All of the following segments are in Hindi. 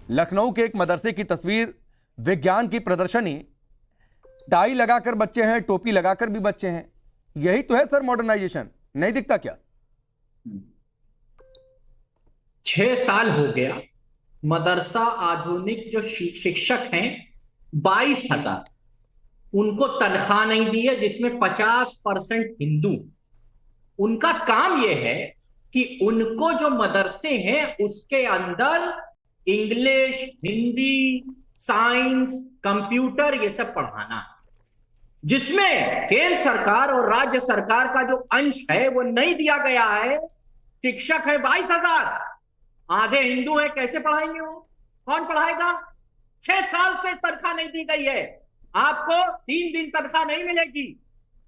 लखनऊ के एक मदरसे की तस्वीर, विज्ञान की प्रदर्शनी, टाई लगाकर बच्चे हैं, टोपी लगाकर भी बच्चे हैं। यही तो है सर मॉडर्नाइजेशन, नहीं दिखता क्या? 6 साल हो गया मदरसा आधुनिक जो शिक्षक हैं 22,000 उनको तनख्वाह नहीं दी है, जिसमें 50% हिंदू। उनका काम यह है कि उनको जो मदरसे हैं उसके अंदर इंग्लिश, हिंदी, साइंस, कंप्यूटर ये सब पढ़ाना है, जिसमें केंद्र सरकार और राज्य सरकार का जो अंश है वो नहीं दिया गया है। शिक्षक है 22,000, आधे हिंदू है, कैसे पढ़ाएंगे वो? कौन पढ़ाएगा? 6 साल से तनख्वाह नहीं दी गई है। आपको 3 दिन तनख्वाह नहीं मिलेगी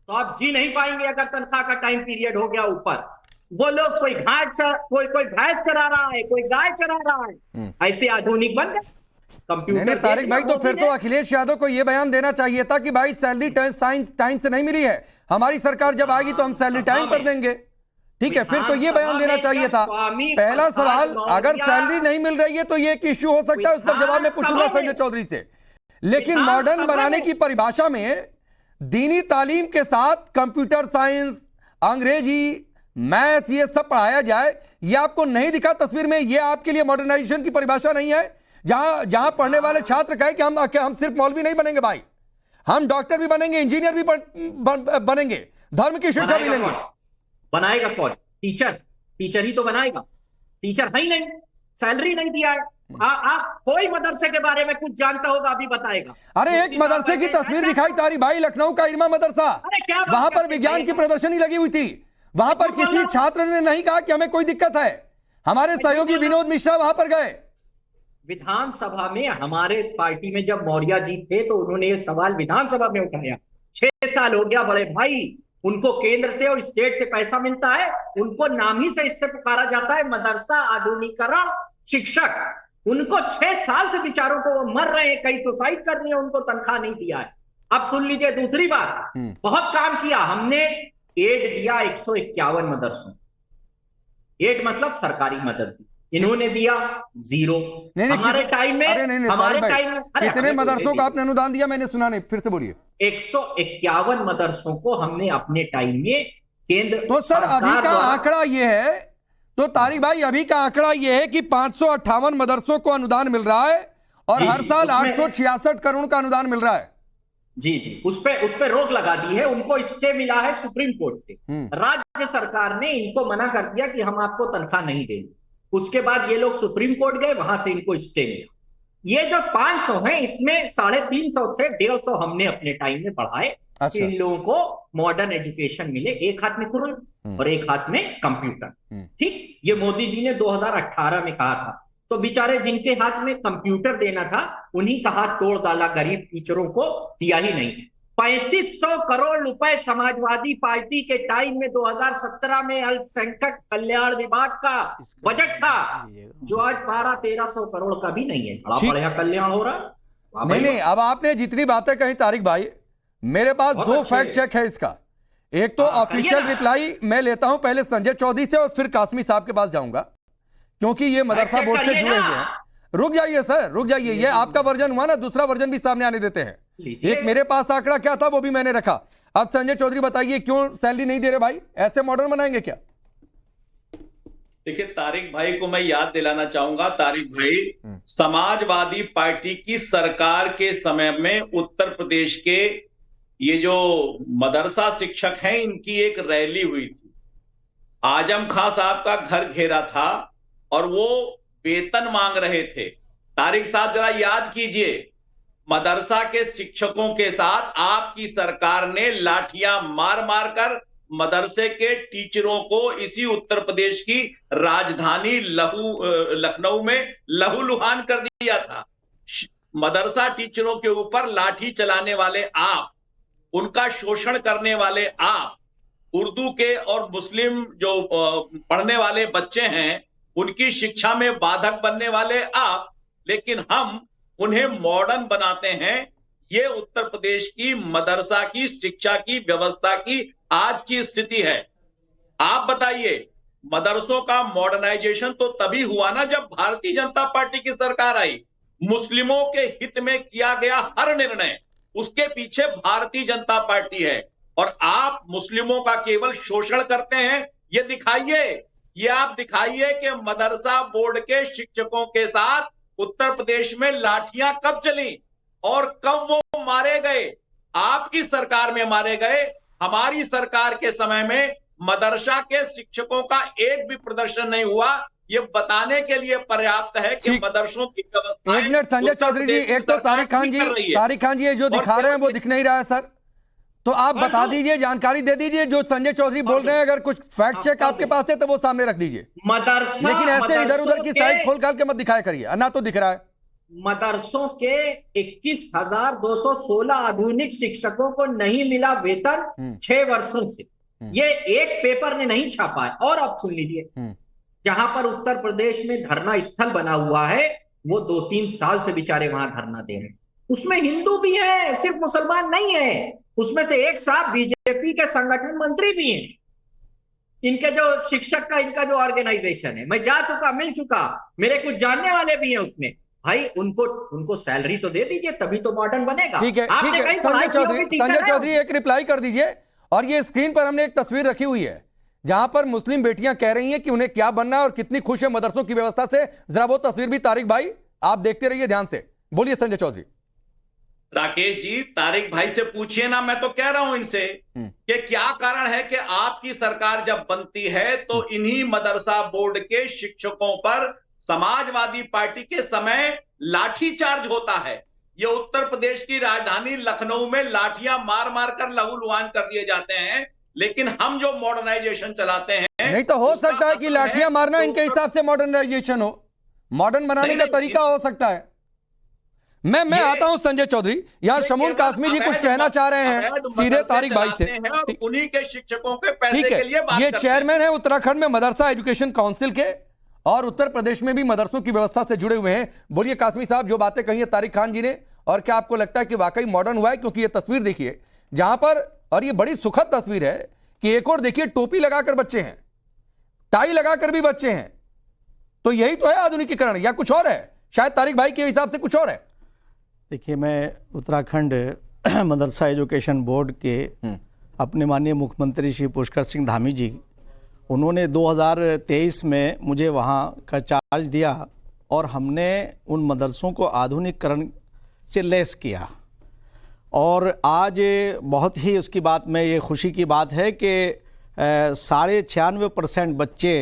तो आप जी नहीं पाएंगे। अगर तनख्वाह का टाइम पीरियड हो गया ऊपर, वो लोग कोई कोई भैंस चरा रहा है, कोई गाय चरा रहा है, ऐसे आधुनिक बन गए। नहीं तारिक भाई, तो फिर तो अखिलेश यादव को यह बयान देना चाहिए था कि भाई सैलरी टाइम से नहीं मिली है, हमारी सरकार जब आएगी तो हम सैलरी टाइम पर देंगे। ठीक है, फिर तो ये बयान देना चाहिए था। पहला सवाल, अगर सैलरी नहीं मिल रही है तो ये एक इश्यू हो सकता है, उस पर जवाब मैं पूछूंगा संजय चौधरी से। लेकिन मॉडर्न बनाने की परिभाषा में दीनी तालीम के साथ कंप्यूटर साइंस, अंग्रेजी, मैथ ये सब पढ़ाया जाए, ये आपको नहीं दिखा तस्वीर में? ये आपके लिए मॉडर्नाइजेशन की परिभाषा नहीं है? जहां पढ़ने वाले छात्र कहे कि हम सिर्फ मौलवी नहीं बनेंगे भाई, हम डॉक्टर भी बनेंगे, इंजीनियर भी बनेंगे, धर्म की शिक्षा भी लेंगे। बनाएगा कौन? टीचर ही तो बनाएगा। टीचर है ही नहीं, सैलरी नहीं दिया है। आप कोई मदरसे के बारे में कुछ जानता होगा अभी बताएगा। अरे एक मदरसे की तस्वीर दिखाई तारी भाई, लखनऊ का इरमा मदरसा, वहां पर विज्ञान की प्रदर्शनी लगी हुई थी। वहां पर किसी छात्र ने नहीं कहा कि हमें कोई दिक्कत है। हमारे सहयोगी विनोद मिश्रा वहां पर गए। विधानसभा में हमारे पार्टी में जब मौर्य जी थे तो उन्होंने ये सवाल विधानसभा में उठाया। 6 साल हो गया बड़े भाई, उनको केंद्र से और स्टेट से पैसा मिलता है, उनको नाम ही से इससे पुकारा जाता है मदरसा आधुनिकीकरण शिक्षक। उनको 6 साल से बेचारों को वो मर रहे हैं, कई सुसाइड कर रही है, उनको तनख्वाह नहीं दिया है। अब सुन लीजिए दूसरी बात, बहुत काम किया हमने, एड दिया 151 मदरसों। एड मतलब सरकारी मदद दी, इन्होंने दिया 0। हमारे टाइम में हमारे टाइम में कितने मदरसों का आपने अनुदान दिया? मैंने सुना नहीं, फिर से बोलिए। 151 मदरसों को हमने अपने टाइम में केंद्र। तो सर अभी का आंकड़ा ये है, तो तारिक भाई अभी का आंकड़ा ये है कि 558 मदरसों को अनुदान मिल रहा है और हर साल 866 करोड़ का अनुदान मिल रहा है। जी, उस पे रोक लगा दी है। उनको स्टे मिला है सुप्रीम कोर्ट से। राज्य सरकार ने इनको मना कर दिया कि हम आपको तनख्वाह नहीं देंगे। उसके बाद ये लोग सुप्रीम कोर्ट गए, वहां से इनको स्टे मिला। ये जो 500 है, इसमें 350 से 150 हमने अपने टाइम में पढ़ाए। अच्छा। इन लोगों को मॉडर्न एजुकेशन मिले, एक हाथ में कुरान और एक हाथ में कंप्यूटर। ठीक, ये मोदी जी ने 2018 में कहा था। तो बेचारे जिनके हाथ में कंप्यूटर देना था उन्हीं का हाथ तोड़ डाला, गरीब टीचरों को दिया ही नहीं। 3500 करोड़ रुपए समाजवादी पार्टी के टाइम में 2017 में अल्पसंख्यक कल्याण विभाग का बजट था, जो आज 1200-1300 करोड़ का भी नहीं है। बड़ा बढ़िया कल्याण हो रहा। नहीं, अब आपने जितनी बातें कही तारिक भाई, मेरे पास 2 फैक्ट चेक है इसका। एक तो ऑफिशियल रिप्लाई मैं लेता हूं पहले संजय चौधरी से और फिर कासमी साहब के पास जाऊंगा, क्योंकि ये मदरसा बोर्ड से जुड़े हुए हैं। रुक जाइए सर, रुक जाइए, ये आपका वर्जन हुआ ना, दूसरा वर्जन भी सामने आने देते हैं। एक मेरे पास आंकड़ा क्या था वो भी मैंने रखा। अब संजय चौधरी बताइए क्यों सैलरी नहीं दे रहे भाई? ऐसे मॉडर्न बनाएंगे क्या? देखिए तारिक भाई को मैं याद दिलाना चाहूंगा, तारिक भाई समाजवादी पार्टी की सरकार के समय में उत्तर प्रदेश के ये जो मदरसा शिक्षक हैं इनकी एक रैली हुई थी। आजम खां साहब का घर घेरा था और वो वेतन मांग रहे थे। तारिक साहब जरा याद कीजिए, मदरसा के शिक्षकों के साथ आपकी सरकार ने लाठियां मार मार कर मदरसे के टीचरों को इसी उत्तर प्रदेश की राजधानी लखनऊ में लहूलुहान कर दिया था। मदरसा टीचरों के ऊपर लाठी चलाने वाले आप, उनका शोषण करने वाले आप, उर्दू के और मुस्लिम जो पढ़ने वाले बच्चे हैं उनकी शिक्षा में बाधक बनने वाले आप, लेकिन हम उन्हें मॉडर्न बनाते हैं। ये उत्तर प्रदेश की मदरसा की शिक्षा की व्यवस्था की आज की स्थिति है। आप बताइए, मदरसों का मॉडर्नाइजेशन तो तभी हुआ ना जब भारतीय जनता पार्टी की सरकार आई। मुस्लिमों के हित में किया गया हर निर्णय, उसके पीछे भारतीय जनता पार्टी है। और आप मुस्लिमों का केवल शोषण करते हैं, ये दिखाइए, ये आप दिखाइए कि मदरसा बोर्ड के शिक्षकों के साथ उत्तर प्रदेश में लाठियां कब चली और कब वो मारे गए। आपकी सरकार में मारे गए, हमारी सरकार के समय में मदरसा के शिक्षकों का एक भी प्रदर्शन नहीं हुआ। ये बताने के लिए पर्याप्त है कि मदरसों की व्यवस्था। एक मिनट संजय चौधरी जी, एक तो तारिक खान जी ये जो दिखा रहे हैं वो दिख नहीं रहा है सर, तो आप बता दीजिए, जानकारी दे दीजिए जो संजय चौधरी बोल रहे हैं। अगर कुछ फैक्ट चेक आपके पास है तो वो सामने रख दीजिए, लेकिन ऐसे इधर उधर की साइड खोल खोल के मत दिखाया करिए, ना तो दिख रहा है। मदरसों के 21,216 आधुनिक शिक्षकों को नहीं मिला वेतन 6 वर्षों से। ये एक पेपर ने नहीं छापा है। और आप सुन लीजिए, जहां पर उत्तर प्रदेश में धरना स्थल बना हुआ है, वो 2-3 साल से बेचारे वहां धरना दे रहे हैं। उसमें हिंदू भी है, सिर्फ मुसलमान नहीं है। उसमें से एक साहब बीजेपी के संगठन मंत्री भी हैं। इनके जो शिक्षक का इनका जो ऑर्गेनाइजेशन है, मैं जा चुका, मिल चुका, मेरे कुछ जानने वाले भी हैं उसमें। भाई उनको सैलरी तो दे दीजिए, तभी तो मॉडर्न बनेगा। ठीक है, ठीक है। संजय चौधरी एक रिप्लाई कर दीजिए। और ये स्क्रीन पर हमने एक तस्वीर रखी हुई है जहां पर मुस्लिम बेटियां कह रही हैं कि उन्हें क्या बनना है और कितनी खुश है मदरसों की व्यवस्था से। जरा वो तस्वीर भी तारिक भाई आप देखते रहिए ध्यान से। बोलिए संजय चौधरी। राकेश जी, तारिक भाई से पूछिए ना, मैं तो कह रहा हूं इनसे कि क्या कारण है कि आपकी सरकार जब बनती है तो इन्हीं मदरसा बोर्ड के शिक्षकों पर समाजवादी पार्टी के समय लाठीचार्ज होता है। ये उत्तर प्रदेश की राजधानी लखनऊ में लाठियां मार मार कर लहूलुहान कर दिए जाते हैं, लेकिन हम जो मॉडर्नाइजेशन चलाते हैं। नहीं तो हो सकता है कि लाठियां मारना इनके हिसाब से मॉडर्नाइजेशन हो, मॉडर्न बनाने का तरीका हो सकता है। मैं आता हूं संजय चौधरी, यार शमून कासमी जी कुछ कहना चाह रहे हैं सीधे तारिक भाई से। उन्हीं के शिक्षकों के पैसे के लिए बात ये चेयरमैन है उत्तराखंड में मदरसा एजुकेशन काउंसिल के, और उत्तर प्रदेश में भी मदरसों की व्यवस्था से जुड़े हुए हैं। बोलिए कासमी साहब, जो बातें कही है तारिक खान जी ने, और क्या आपको लगता है कि वाकई मॉडर्न हुआ है? क्योंकि ये तस्वीर देखिए जहां पर, और ये बड़ी सुखद तस्वीर है कि एक और देखिए टोपी लगाकर बच्चे हैं, टाई लगाकर भी बच्चे हैं। तो यही तो है आधुनिकीकरण, या कुछ और है? शायद तारिक भाई के हिसाब से कुछ और है। देखिए, मैं उत्तराखंड मदरसा एजुकेशन बोर्ड के अपने माननीय मुख्यमंत्री श्री पुष्कर सिंह धामी जी, उन्होंने 2023 में मुझे वहाँ का चार्ज दिया और हमने उन मदरसों को आधुनिकीकरण से लैस किया। और आज बहुत ही उसकी बात में ये खुशी की बात है कि 96% बच्चे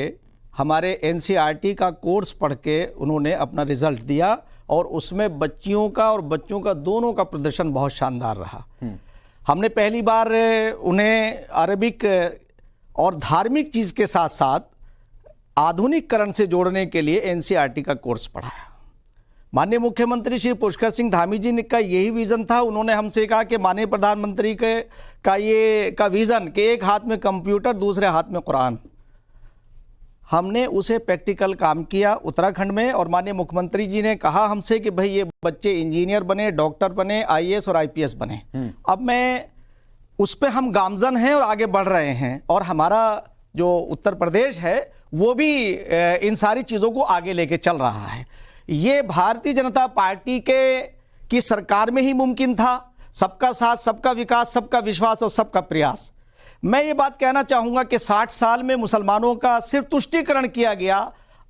हमारे NCERT का कोर्स पढ़ के उन्होंने अपना रिजल्ट दिया, और उसमें बच्चियों का और बच्चों का दोनों का प्रदर्शन बहुत शानदार रहा। हमने पहली बार उन्हें अरबिक और धार्मिक चीज़ के साथ साथ आधुनिकीकरण से जोड़ने के लिए NCERT का कोर्स पढ़ाया। माननीय मुख्यमंत्री श्री पुष्कर सिंह धामी जी का यही विज़न था। उन्होंने हमसे कहा कि माननीय प्रधानमंत्री का विज़न कि एक हाथ में कंप्यूटर दूसरे हाथ में कुरान, हमने उसे प्रैक्टिकल काम किया उत्तराखंड में। और माननीय मुख्यमंत्री जी ने कहा हमसे कि भाई ये बच्चे इंजीनियर बने, डॉक्टर बने, IAS और IPS बने। अब मैं उस पर हम गामजन हैं और आगे बढ़ रहे हैं, और हमारा जो उत्तर प्रदेश है वो भी इन सारी चीज़ों को आगे लेके चल रहा है। ये भारतीय जनता पार्टी की सरकार में ही मुमकिन था। सबका साथ, सबका विकास, सबका विश्वास और सबका प्रयास। मैं ये बात कहना चाहूंगा कि 60 साल में मुसलमानों का सिर्फ तुष्टीकरण किया गया।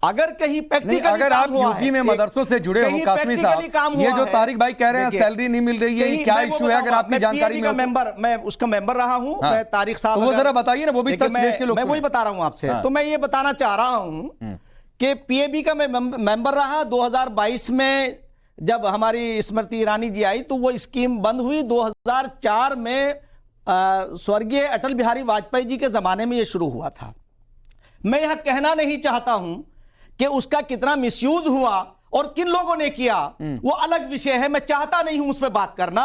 अगर कहीं प्रैक्टिकली अगर आप यूपी में मदरसों से जुड़े हो कासमी साहब, ये जो तारिक भाई कह रहे हैं सैलरी नहीं मिल रही है, क्या इशू है? अगर आपकी जानकारी में मैं उसका मेंबर रहा हूं। मैं तारिक साहब, वो जरा बताइए ना, वो भी देश के लोग। मैं वही बता रहा हूं आपसे। तो मैं ये बताना चाह रहा हूं कि PAB का मैं मेंबर रहा। 2022 में जब हमारी स्मृति ईरानी जी आई तो वो स्कीम बंद हुई। 2004 में स्वर्गीय अटल बिहारी वाजपेयी जी के जमाने में ये शुरू हुआ था। मैं यह कहना नहीं चाहता हूं कि उसका कितना मिसयूज हुआ और किन लोगों ने किया, वो अलग विषय है। मैं चाहता नहीं हूं उस पर बात करना।